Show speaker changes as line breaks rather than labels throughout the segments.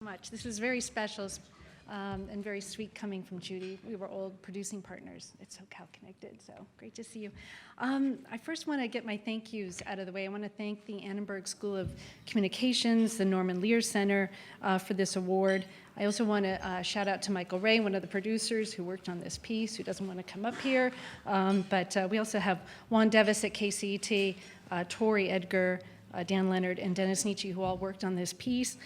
Much. This is very special and very sweet coming from Judy. We were old producing partners at SoCal Connected, so great to see you. I first want to get my thank yous out of the way. I want to thank the Annenberg School of Communications, the Norman Lear Center for this award. I also want to shout out to Michael Ray, one of the producers who worked on this piece, who doesn't want to come up here. But we also have Juan Devis at KCET, Tori Edgar, Dan Leonard, and Dennis Nietzsche, who all worked on this piece.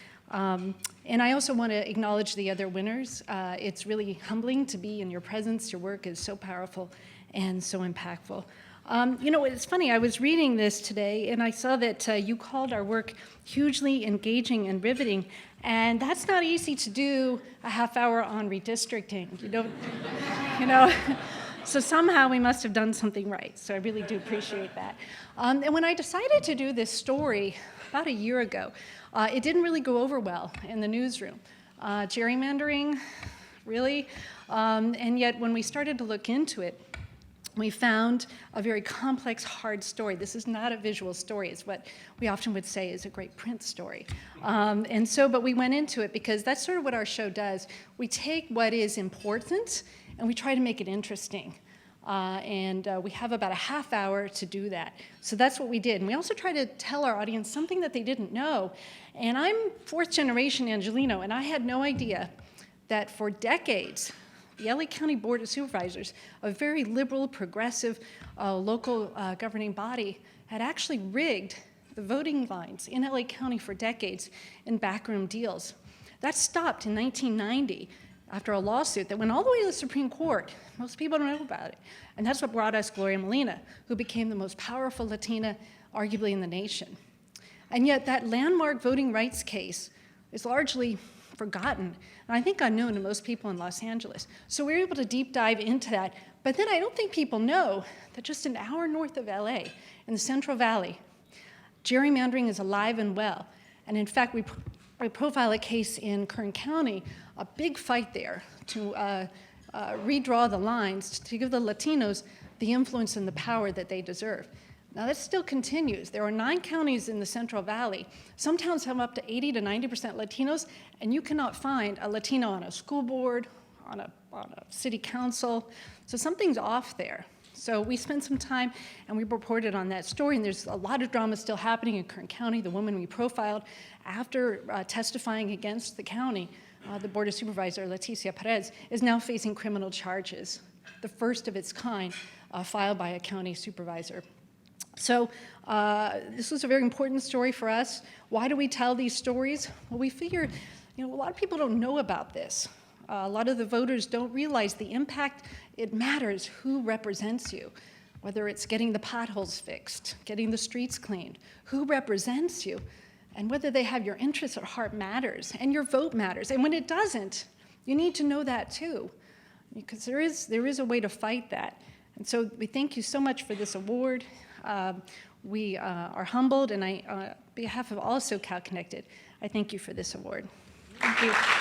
And I also want to acknowledge the other winners. It's really humbling to be in your presence. Your work is so powerful and so impactful. You know, it's funny, I was reading this today and I saw that you called our work hugely engaging and riveting, and that's not easy to do a half hour on redistricting. You know, so somehow we must have done something right. So I really do appreciate that. And when I decided to do this story about a year ago, it didn't really go over well in the newsroom. Gerrymandering, really? And yet when we started to look into it, we found a very complex, hard story. This is not a visual story. It's what we often would say is a great print story. But we went into it because that's sort of what our show does. We take what is important and we try to make it interesting. We have about a half hour to do that. So that's what we did. And we also try to tell our audience something that they didn't know. And I'm fourth generation Angelino, and I had no idea that for decades, the LA County Board of Supervisors, a very liberal, progressive local governing body, had actually rigged the voting lines in LA County for decades in backroom deals. That stopped in 1990 after a lawsuit that went all the way to the Supreme Court. Most people don't know about it. And that's what brought us Gloria Molina, who became the most powerful Latina, arguably, in the nation. And yet that landmark voting rights case is largely forgotten, and I think unknown to most people in Los Angeles. So we were able to deep dive into that. But then I don't think people know that just an hour north of LA, in the Central Valley, gerrymandering is alive and well. And in fact, we profile a case in Kern County, a big fight there to redraw the lines to give the Latinos the influence and the power that they deserve. Now that still continues. There are 9 counties in the Central Valley. Some towns have up to 80 to 90% Latinos, and you cannot find a Latino on a school board, on a city council. So something's off there. So we spent some time and we reported on that story, and there's a lot of drama still happening in Kern County. The woman we profiled, after testifying against the county, the Board of Supervisor, Leticia Perez, is now facing criminal charges, the first of its kind filed by a county supervisor. So this was a very important story for us. Why do we tell these stories? Well, we figured, a lot of people don't know about this. A lot of the voters don't realize the impact. It matters who represents you, whether it's getting the potholes fixed, getting the streets cleaned, who represents you, and whether they have your interests at heart matters, and your vote matters. And when it doesn't, you need to know that too, because there is a way to fight that. And so we thank you so much for this award. We are humbled, and on behalf of all SoCal Connected, I thank you for this award. Thank you.